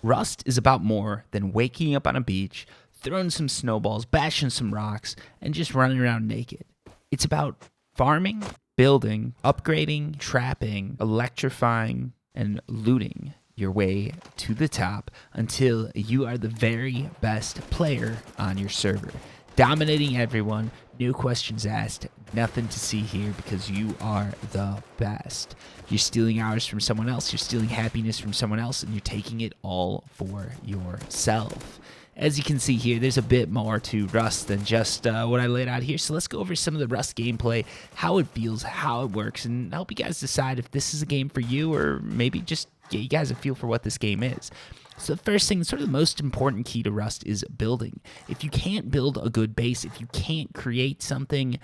Rust is about more than waking up on a beach, throwing some snowballs, bashing some rocks, and just running around naked. It's about farming, building, upgrading, trapping, electrifying, and looting your way to the top until you are the very best player on your server. Dominating everyone, no questions asked, nothing to see here because you are the best. You're stealing hours from someone else, you're stealing happiness from someone else, and you're taking it all for yourself. As you can see here, there's a bit more to Rust than just what I laid out here. So let's go over some of the Rust gameplay, how it feels, how it works, and help you guys decide if this is a game for you or maybe just get you guys a feel for what this game is. So the first thing, sort of the most important key to Rust is building. If you can't build a good base, if you can't create something,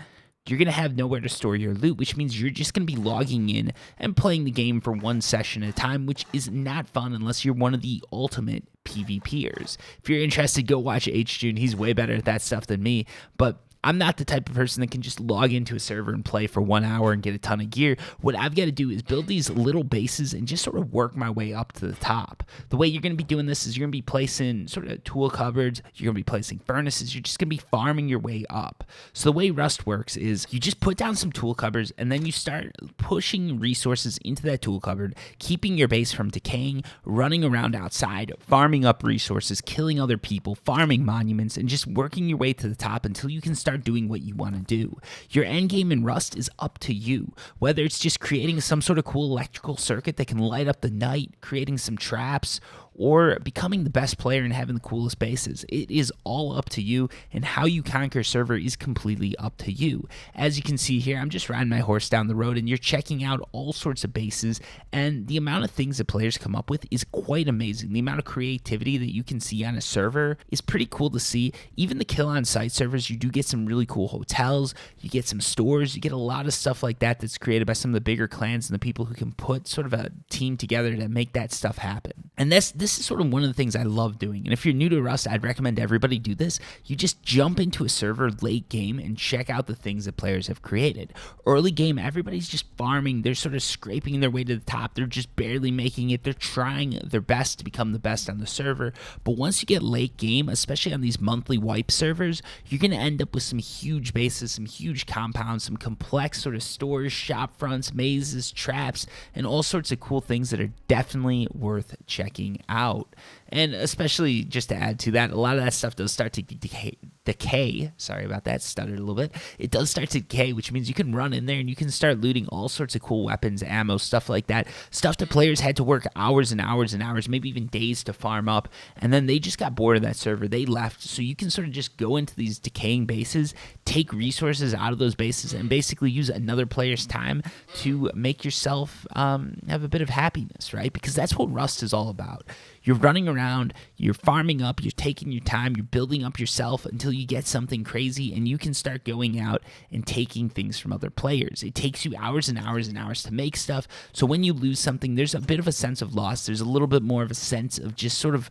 you're going to have nowhere to store your loot, which means you're just going to be logging in and playing the game for one session at a time, which is not fun unless you're one of the ultimate PvPers. If you're interested, go watch H-June. He's way better at that stuff than me, but I'm not the type of person that can just log into a server and play for 1 hour and get a ton of gear. What I've got to do is build these little bases and just sort of work my way up to the top. The way you're going to be doing this is you're going to be placing sort of tool cupboards, you're going to be placing furnaces, you're just going to be farming your way up. So the way Rust works is you just put down some tool cupboards and then you start pushing resources into that tool cupboard, keeping your base from decaying, running around outside, farming up resources, killing other people, farming monuments, and just working your way to the top until you can start doing what you want to do. Your end game in Rust is up to you, whether it's just creating some sort of cool electrical circuit that can light up the night, creating some traps, or becoming the best player and having the coolest bases. It is all up to you, and how you conquer a server is completely up to you. As you can see here, I'm just riding my horse down the road, and you're checking out all sorts of bases, and the amount of things that players come up with is quite amazing. The amount of creativity that you can see on a server is pretty cool to see. Even the kill-on-site servers, you do get some really cool hotels, you get some stores, you get a lot of stuff like that that's created by some of the bigger clans and the people who can put sort of a team together to make that stuff happen. And this is sort of one of the things I love doing. And if you're new to Rust, I'd recommend everybody do this. You just jump into a server late game and check out the things that players have created. Early game, everybody's just farming. They're sort of scraping their way to the top. They're just barely making it. They're trying their best to become the best on the server. But once you get late game, especially on these monthly wipe servers, you're going to end up with some huge bases, some huge compounds, some complex sort of stores, shop fronts, mazes, traps, and all sorts of cool things that are definitely worth checking out. And especially just to add to that, a lot of that stuff does start to decay. Sorry about that, stuttered a little bit. It does start to decay, which means you can run in there and you can start looting all sorts of cool weapons, ammo, stuff like that. Stuff that players had to work hours and hours and hours, maybe even days to farm up. And then they just got bored of that server. They left. So you can sort of just go into these decaying bases, take resources out of those bases, and basically use another player's time to make yourself have a bit of happiness, right? Because that's what Rust is all about. You're running around, you're farming up, you're taking your time, you're building up yourself until you get something crazy, and you can start going out and taking things from other players. It takes you hours and hours and hours to make stuff, so when you lose something, there's a bit of a sense of loss. There's a little bit more of a sense of just sort of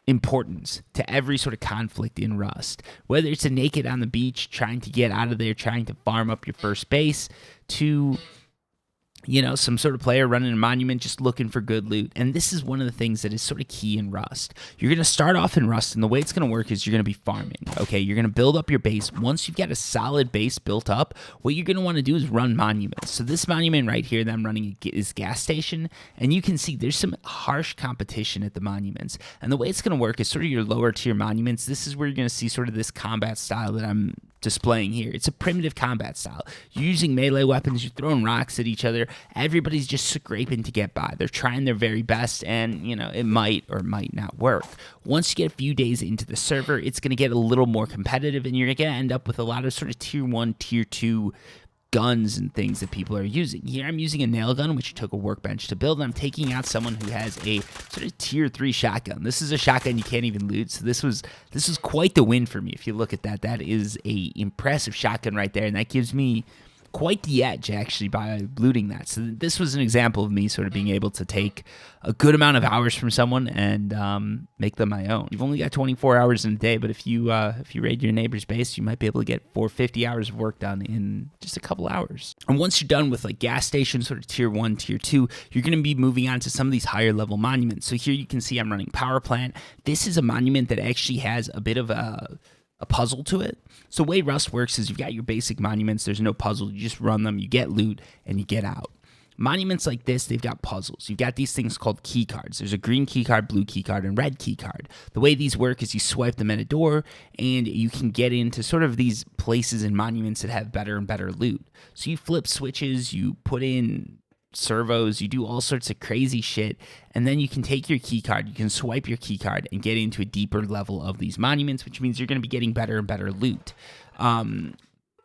importance to every sort of conflict in Rust. Whether it's a naked on the beach, trying to get out of there, trying to farm up your first base, to some sort of player running a monument just looking for good loot. And this is one of the things that is sort of key in Rust. You're going to start off in Rust, and the way it's going to work is you're going to be farming. Okay, you're going to build up your base. Once you've got a solid base built up, what you're going to want to do is run monuments. So this monument right here that I'm running is gas station, and you can see there's some harsh competition at the monuments. And the way it's going to work is sort of your lower tier monuments. This is where you're going to see sort of this combat style that I'm displaying here. It's a primitive combat style. You're using melee weapons, you're throwing rocks at each other. Everybody's just scraping to get by. They're trying their very best, and it might or might not work. Once you get a few days into the server, it's going to get a little more competitive, and you're going to end up with a lot of sort of tier 1, tier 2 guns and things that people are using. Here I'm using a nail gun, which took a workbench to build, and I'm taking out someone who has a sort of tier 3 shotgun. This is a shotgun you can't even loot, so this was quite the win for me. If you look at that, that is a impressive shotgun right there, and that gives me quite the edge, actually, by looting that. So this was an example of me sort of being able to take a good amount of hours from someone and make them my own. You've only got 24 hours in a day, but if you raid your neighbor's base, you might be able to get 450 hours of work done in just a couple hours. And once you're done with like gas stations, sort of tier 1, tier 2, you're going to be moving on to some of these higher level monuments. So here you can see I'm running power plant. This is a monument that actually has a bit of a puzzle to it. So the way Rust works is you've got your basic monuments. There's no puzzle. You just run them, you get loot, and you get out. Monuments like this, they've got puzzles. You've got these things called key cards. There's a green key card, blue key card, and red key card. The way these work is you swipe them at a door, and you can get into sort of these places and monuments that have better and better loot. So you flip switches, you put in servos, you do all sorts of crazy shit, and then you can take your key card, you can swipe your key card and get into a deeper level of these monuments, which means you're going to be getting better and better loot.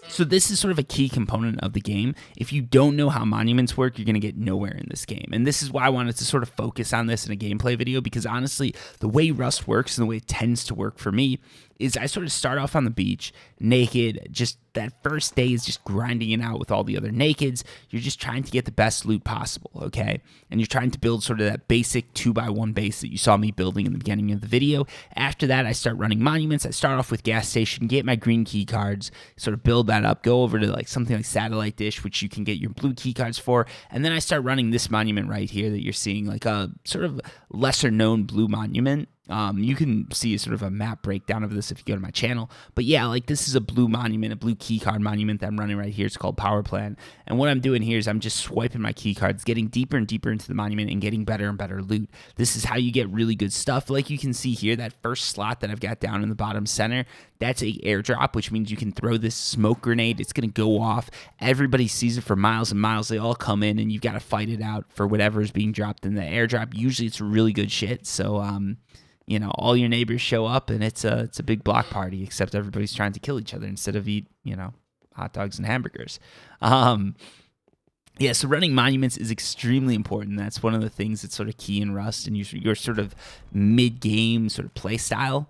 So this is sort of a key component of the game. If you don't know how monuments work, you're going to get nowhere in this game. And this is why I wanted to sort of focus on this in a gameplay video, because honestly, the way Rust works and the way it tends to work for me is I sort of start off on the beach naked. Just that first day is just grinding it out with all the other nakeds. You're just trying to get the best loot possible, okay? And you're trying to build sort of that basic 2x1 base that you saw me building in the beginning of the video. After that, I start running monuments. I start off with gas station, get my green key cards, sort of build that up, go over to like something like satellite dish, which you can get your blue key cards for. And then I start running this monument right here that you're seeing, like a sort of lesser known blue monument. You can see sort of a map breakdown of this if you go to my channel. But yeah, like this is a blue monument, a blue key card monument that I'm running right here. It's called Power Plant. And what I'm doing here is I'm just swiping my key cards, getting deeper and deeper into the monument and getting better and better loot. This is how you get really good stuff. Like you can see here, that first slot that I've got down in the bottom center, that's a airdrop, which means you can throw this smoke grenade. It's going to go off. Everybody sees it for miles and miles. They all come in and you've got to fight it out for whatever is being dropped in the airdrop. Usually it's really good shit. So, you know, all your neighbors show up and it's a big block party, except everybody's trying to kill each other instead of eat, you know, hot dogs and hamburgers. Yeah, so running monuments is extremely important. That's one of the things that's sort of key in Rust and your sort of mid-game sort of play style.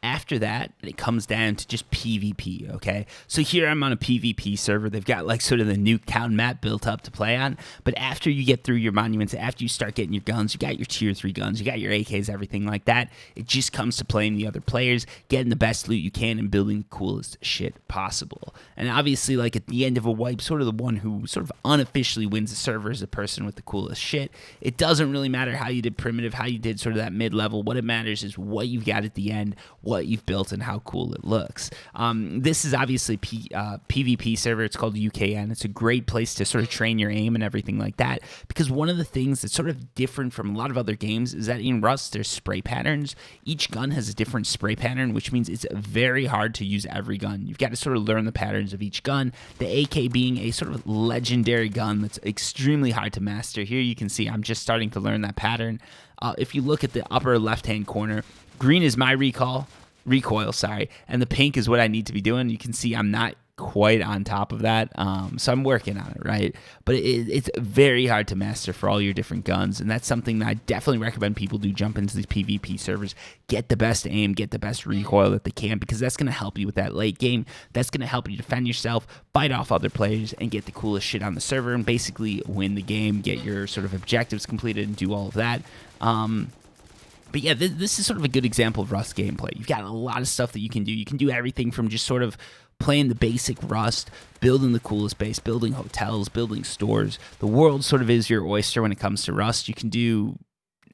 After that, it comes down to just PvP, okay? So here I'm on a PvP server. They've got like sort of the Nuketown map built up to play on. But after you get through your monuments, after you start getting your guns, you got your tier 3 guns, you got your AKs, everything like that, it just comes to playing the other players, getting the best loot you can, and building the coolest shit possible. And obviously, like at the end of a wipe, sort of the one who sort of unofficially wins the server is the person with the coolest shit. It doesn't really matter how you did primitive, how you did sort of that mid-level. What it matters is what you've got at the end, what you've built, and how cool it looks. This is obviously PvP server. It's called UKN. It's a great place to sort of train your aim and everything like that, because one of the things that's sort of different from a lot of other games is that in Rust there's spray patterns. Each gun has a different spray pattern, which means it's very hard to use every gun. You've got to sort of learn the patterns of each gun, the AK being a sort of legendary gun that's extremely hard to master. Here you can see I'm just starting to learn that pattern. If you look at the upper left-hand corner, green is my recoil, and the pink is what I need to be doing. You can see I'm not quite on top of that, so I'm working on it, right? But it's very hard to master for all your different guns, and that's something that I definitely recommend people do. Jump into these PvP servers, get the best aim, get the best recoil that they can, because that's going to help you with that late game. That's going to help you defend yourself, fight off other players, and get the coolest shit on the server, and basically win the game, get your sort of objectives completed, and do all of that. But yeah, this is sort of a good example of Rust gameplay. You've got a lot of stuff that you can do. You can do everything from just sort of playing the basic Rust, building the coolest base, building hotels, building stores. The world sort of is your oyster when it comes to Rust. You can do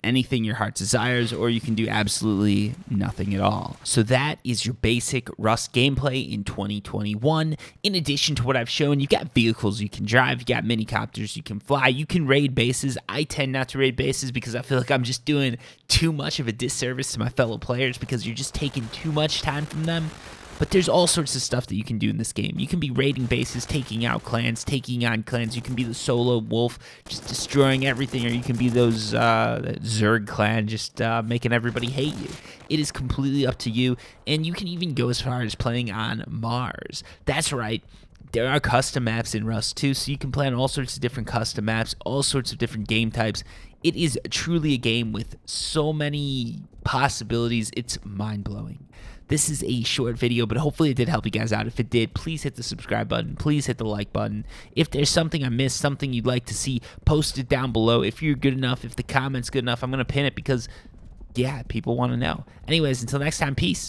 anything your heart desires, or you can do absolutely nothing at all. So that is your basic Rust gameplay in 2021. In addition to what I've shown, you've got vehicles you can drive, you got minicopters you can fly, you can raid bases. I tend not to raid bases because I feel like I'm just doing too much of a disservice to my fellow players, because you're just taking too much time from them. But there's all sorts of stuff that you can do in this game. You can be raiding bases, taking out clans, taking on clans. You can be the solo wolf, just destroying everything. Or you can be those Zerg clan, just making everybody hate you. It is completely up to you. And you can even go as far as playing on Mars. That's right. There are custom maps in Rust too, so you can play on all sorts of different custom maps, all sorts of different game types. It is truly a game with so many possibilities. It's mind-blowing. This is a short video, but hopefully it did help you guys out. If it did, please hit the subscribe button. Please hit the like button. If there's something I missed, something you'd like to see, post it down below. If you're good enough, if the comment's good enough, I'm going to pin it because, yeah, people want to know. Anyways, until next time, peace.